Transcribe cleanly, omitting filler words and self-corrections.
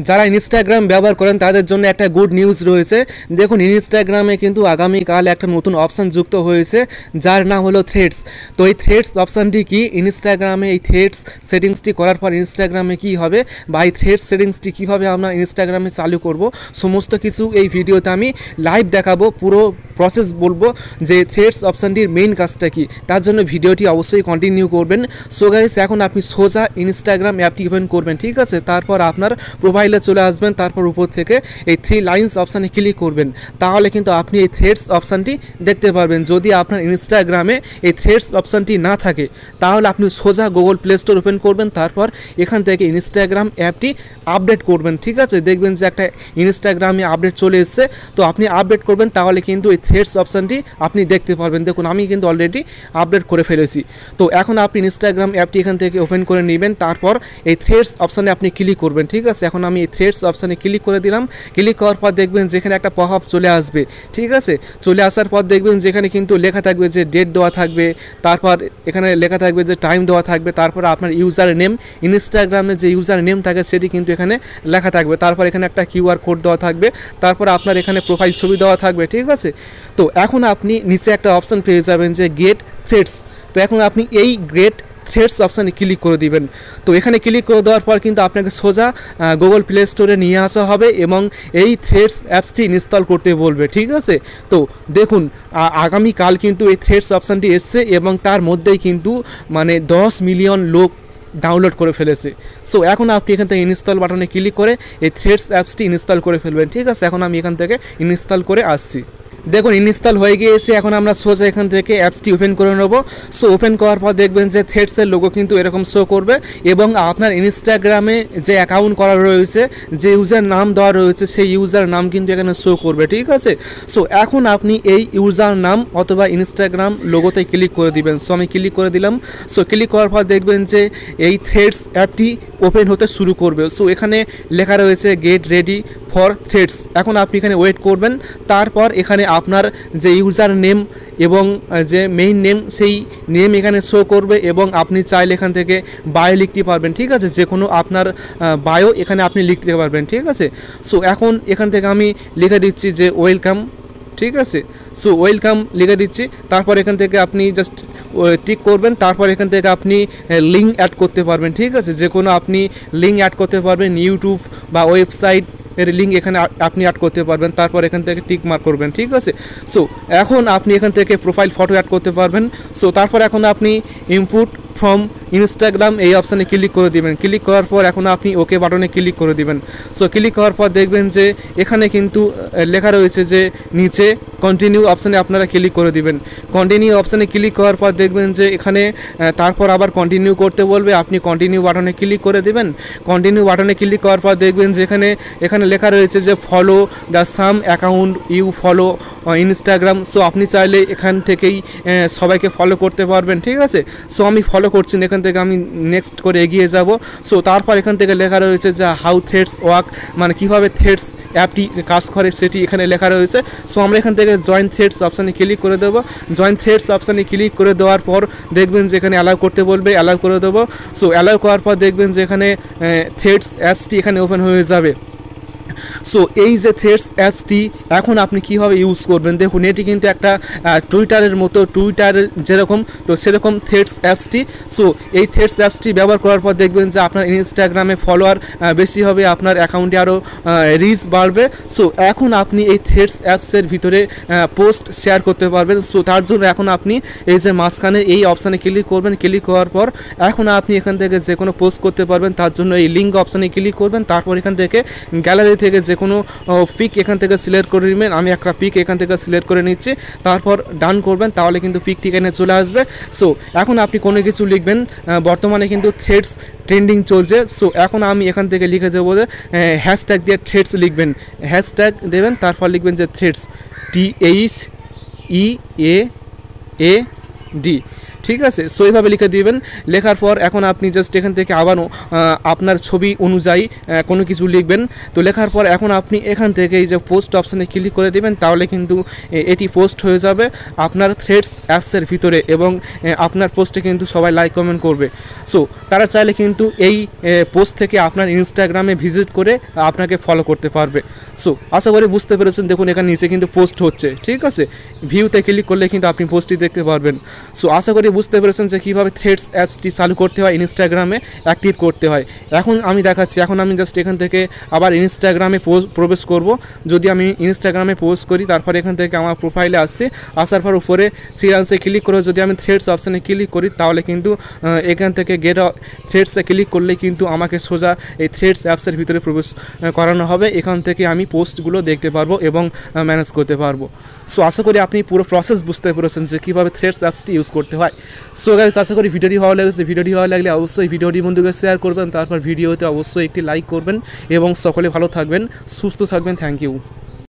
যারা ইনস্টাগ্রাম ব্যবহার করেন তাদের জন্য একটা গুড নিউজ রয়েছে। দেখুন ইনস্টাগ্রামে কিন্তু আগামীকাল একটা নতুন অপশান যুক্ত হয়েছে যার নাম হলো থ্রেডস। তো এই থ্রেডস অপশানটি কি, ইনস্টাগ্রামে এই থ্রেডস সেটিংসটি করার পর ইনস্টাগ্রামে কি হবে বা এই থ্রেডস সেটিংসটি কীভাবে আমরা ইনস্টাগ্রামে চালু করব, সমস্ত কিছু এই ভিডিওতে আমি লাইভ দেখাবো, পুরো প্রসেস বলবো যে থ্রেডস অপশানটির মেইন কাজটা কি। তার জন্য ভিডিওটি অবশ্যই কন্টিনিউ করবেন। সো গাইস, এখন আপনি সোজা ইনস্টাগ্রাম অ্যাপটি ওপেন করবেন, ঠিক আছে। তারপর আপনার প্রোফাইলে চলে আসবেন, তারপর উপর থেকে এই 3 লাইন্স অপশানে ক্লিক করবেন। তাহলে কিন্তু আপনি এই থ্রেডস অপশানটি দেখতে পারবেন। যদি আপনার ইনস্টাগ্রামে এই থ্রেডস অপশানটি না থাকে তাহলে আপনি সোজা গুগল প্লে স্টোর ওপেন করবেন, তারপর এখান থেকে ইনস্টাগ্রাম অ্যাপটি আপডেট করবেন, ঠিক আছে। দেখবেন যে একটা ইনস্টাগ্রামে আপডেট চলে এসছে, তো আপনি আপডেট করবেন, তাহলে কিন্তু এই থ্রেডস অপশানটি আপনি দেখতে পারবেন। দেখুন আমি কিন্তু অলরেডি আপডেট করে ফেলেছি। তো এখন আপনি ইনস্টাগ্রাম অ্যাপটি এখান থেকে ওপেন করে নেবেন, তারপর এই থ্রেডস অপশানে আপনি ক্লিক করবেন, ঠিক আছে। এখন আমি এই থ্রেডস অপশানে ক্লিক করে দিলাম। ক্লিক করার পর দেখবেন যেখানে একটা পপআপ চলে আসবে, ঠিক আছে। চলে আসার পর দেখবেন যেখানে কিন্তু লেখা থাকবে যে ডেট দেওয়া থাকবে, তারপর এখানে লেখা থাকবে যে টাইম দেওয়া থাকবে, তারপর আপনার ইউজার নেম, ইনস্টাগ্রামে যে ইউজার নেম থাকে সেটি কিন্তু এখানে লেখা থাকবে, তারপর এখানে একটা কিউআর কোড দেওয়া থাকবে, তারপর আপনার এখানে প্রোফাইল ছবি দেওয়া থাকবে, ঠিক আছে। তো এখন আপনি নিচে একটা অপশান পেয়ে যাবেন যে গেট থ্রেডস। তো এখন আপনি এই গেট থ্রেডস অপশানে ক্লিক করে দিবেন। তো এখানে ক্লিক করে দেওয়ার পর কিন্তু আপনাকে সোজা গুগল প্লে স্টোরে নিয়ে আসা হবে এবং এই থ্রেডস অ্যাপসটি ইনস্টল করতে বলবে, ঠিক আছে। তো দেখুন আগামীকাল কিন্তু এই থ্রেডস অপশানটি এসছে এবং তার মধ্যেই কিন্তু মানে 10 মিলিয়ন লোক ডাউনলোড করে ফেলেছে। সো এখন আপনি এখান থেকে ইনস্টল বাটনে ক্লিক করে এই থ্রেডস অ্যাপসটি ইনস্টল করে ফেলবেন, ঠিক আছে। এখন আমি এখান থেকে ইনস্টল করে আসছি। দেখুন ইনস্টল হয়ে গিয়েছে। এখন আমরা সোজা এখান থেকে অ্যাপসটি ওপেন করে নেব। সো ওপেন করার পর দেখবেন যে থ্রেডসের লোগো কিন্তু এরকম শো করবে এবং আপনার ইনস্টাগ্রামে যে অ্যাকাউন্ট করা রয়েছে, যে ইউজার নাম দেওয়া রয়েছে সেই ইউজার নাম কিন্তু এখানে শো করবে, ঠিক আছে। সো এখন আপনি এই ইউজার নাম অথবা ইনস্টাগ্রাম লোগোতে ক্লিক করে দিবেন। সো আমি ক্লিক করে দিলাম। সো ক্লিক করার পর দেখবেন যে এই থ্রেডস অ্যাপটি ওপেন হতে শুরু করবে। সো এখানে লেখা রয়েছে গেট রেডি ফর থ্রেডস। এখন আপনি এখানে ওয়েট করবেন, তারপর এখানে আপনার যে ইউজার নেম এবং যে মেইন নেম সেই নেম এখানে শো করবে এবং আপনি চাইলে এখান থেকে বায়ো লিখতে পারবেন, ঠিক আছে। যে কোনো আপনার বায়ো এখানে আপনি লিখতে পারবেন, ঠিক আছে। সো এখন এখান থেকে আমি লিখে দিচ্ছি যে ওয়েলকাম, ঠিক আছে। সো ওয়েলকাম লিখে দিচ্ছি। তারপর এখান থেকে আপনি জাস্ট টিক করবেন, তারপর এখান থেকে আপনি লিঙ্ক অ্যাড করতে পারবেন, ঠিক আছে। যে কোনো আপনি লিঙ্ক অ্যাড করতে পারবেন, ইউটিউব বা ওয়েবসাইট এর লিঙ্ক এখানে আপনি অ্যাড করতে পারবেন। তারপর এখান থেকে টিক মার্ক করবেন, ঠিক আছে। সো এখন আপনি এখান থেকে প্রোফাইল ফটো অ্যাড করতে পারবেন। সো তারপর এখন আপনি ইনপুট ফ্রম ইনস্টাগ্রাম এই অপশানে ক্লিক করে দিবেন। ক্লিক করার পর এখন আপনি ওকে বাটনে ক্লিক করে দিবেন। সো ক্লিক করার পর দেখবেন যে এখানে কিন্তু লেখা রয়েছে যে নিচে কন্টিনিউ অপশানে আপনারা ক্লিক করে দিবেন। কন্টিনিউ অপশানে ক্লিক করার পর দেখবেন যে এখানে তারপর আবার কন্টিনিউ করতে বলবে, আপনি কন্টিনিউ বাটনে ক্লিক করে দেবেন। কন্টিনিউ বাটনে ক্লিক করার পর দেখবেন যে এখানে লেখা রয়েছে যে follow the some account you follow Instagram. So আপনি চাইলে এখান থেকেই সবাইকে ফলো করতে পারবেন, ঠিক আছে। সো আমি ফলো করছি, এখান থেকে আমি নেক্সট করে এগিয়ে যাব। সো তারপর এখান থেকে লেখা রয়েছে যে হাউ থ্রেডস ওয়ার্ক, মানে কীভাবে থ্রেডস অ্যাপটি কাজ করে সেটি এখানে লেখা রয়েছে। সো আমরা এখান থেকে জয়েন থ্রেডস অপশানে ক্লিক করে দেবো। জয়েন থ্রেডস অপশানে ক্লিক করে দেওয়ার পর দেখবেন যে এখানে অ্যালাউ করতে বলবে, অ্যালাউ করে দেবো। সো অ্যালাউ করার পর দেখবেন যে এখানে থ্রেডস অ্যাপসটি এখানে ওপেন হয়ে যাবে। সো এই যে থ্রেডস অ্যাপসটি এখন আপনি কীভাবে ইউজ করবেন, দেখুন এটি কিন্তু একটা টুইটারের মতো, টুইটারের যেরকম তো সেরকম থ্রেডস অ্যাপসটি। সো এই থ্রেডস অ্যাপসটি ব্যবহার করার পর দেখবেন যে আপনার ইনস্টাগ্রামে ফলোয়ার বেশি হবে, আপনার অ্যাকাউন্টে আরও রিচ বাড়বে। সো এখন আপনি এই থ্রেডস অ্যাপসের ভিতরে পোস্ট শেয়ার করতে পারবেন। সো তার জন্য এখন আপনি এই যে মাঝখানে এই অপশানে ক্লিক করবেন। ক্লিক করার পর এখন আপনি এখান থেকে যে কোনো পোস্ট করতে পারবেন। তার জন্য এই লিঙ্ক অপশানে ক্লিক করবেন, তারপর এখান থেকে গ্যালারি থেকে যে কোনো পিক এখান থেকে সিলেক্ট করে নেবেন। আমি একটা পিক এখান থেকে সিলেক্ট করে নিচ্ছি, তারপর ডান করবেন, তাহলে কিন্তু পিকটি এখানে চলে আসবে। সো এখন আপনি কোনো কিছু লিখবেন, বর্তমানে কিন্তু থ্রেডস ট্রেন্ডিং চলছে। সো এখন আমি এখান থেকে লিখে দেবো যে হ্যাশট্যাগ দিয়ে থ্রেডস লিখবেন, হ্যাশট্যাগ দেবেন, তারপর লিখবেন যে থ্রেডস THEAD, ঠিক আছে। সো এইভাবে লিখে দিবেন। লেখার পর এখন আপনি জাস্ট এখান থেকে আবারও আপনার ছবি অনুযায়ী কোনো কিছু লিখবেন। তো লেখার পর এখন আপনি এখান থেকে এই যে পোস্ট অপশানে ক্লিক করে দেবেন, তাহলে কিন্তু এটি পোস্ট হয়ে যাবে আপনার থ্রেডস অ্যাপসের ভিতরে এবং আপনার পোস্টে কিন্তু সবাই লাইক কমেন্ট করবে। সো তারা চাইলে কিন্তু এই পোস্ট থেকে আপনার ইনস্টাগ্রামে ভিজিট করে আপনাকে ফলো করতে পারবে। সো আশা করি বুঝতে পেরেছেন। দেখুন এখানে নিচে কিন্তু পোস্ট হচ্ছে, ঠিক আছে। ভিউতে ক্লিক করলে কিন্তু আপনি পোস্টটি দেখতে পারবেন। সো আশা করি বুঝতে পেরেছেন যে কীভাবে থ্রেডস অ্যাপসটি চালু করতে হয়, ইনস্টাগ্রামে অ্যাক্টিভ করতে হয়। এখন আমি দেখাচ্ছি। এখন আমি জাস্ট এখান থেকে আবার ইনস্টাগ্রামে প্রবেশ করব। যদি আমি ইনস্টাগ্রামে পোস্ট করি, তারপর এখান থেকে আমার প্রোফাইলে আসছে, আসার পর উপরে থ্রি লাইন্সে ক্লিক করে যদি আমি থ্রেডস অপশানে ক্লিক করি, তাহলে কিন্তু এখান থেকে গেট থ্রেডসে ক্লিক করলে কিন্তু আমাকে সোজা এই থ্রেডস অ্যাপসের ভিতরে প্রবেশ করানো হবে। এখান থেকে আমি পোস্টগুলো দেখতে পারবো এবং ম্যানেজ করতে পারবো। সো আশা করি আপনি পুরো প্রসেস বুঝতে পেরেছেন যে কীভাবে থ্রেডস অ্যাপসটি ইউজ করতে হয়। সো গাইস, আশা করি ভিডিওটি ভালো লেগেছে। ভিডিওটি ভালো লাগলে অবশ্যই ভিডিওটি বন্ধুকে শেয়ার করবেন, তারপর ভিডিওতে অবশ্যই একটি লাইক করবেন এবং সকলে ভালো থাকবেন, সুস্থ থাকবেন। Thank you.